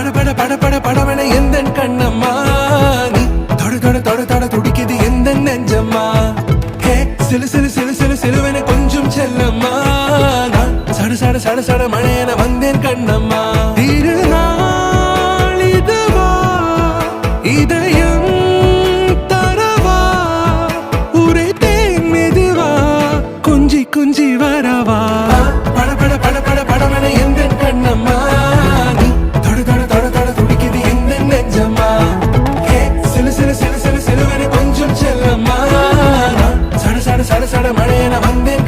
பட பட பட பட படவன எந்த கண்ணம்மா நீ தொட தொட தொட தொட துடிக்குது எந்த நெஞ்சம்மா ஹே சிலு சிலு சிலு சிலு சிலுவன கொஞ்சம் செல்லம்மா நான் சட சட சட சட மழையன வந்தேன் கண்ணம்மா திருநாள் இதுவா இதயம் தரவா உரைத்தேன் மெதுவா குஞ்சி குஞ்சி வரவா பட பட பட பட படவன எந்த கண்ணம்மா நீ தொட தொட தொட தொட துடிக்குது எந்த நெஞ்சம்மா ஹே சிலு சிலு சிலு சிலு சிலுவன கொஞ்சம் செல்லம்மா நான் சட சட சட சட மழையன வந்தேன்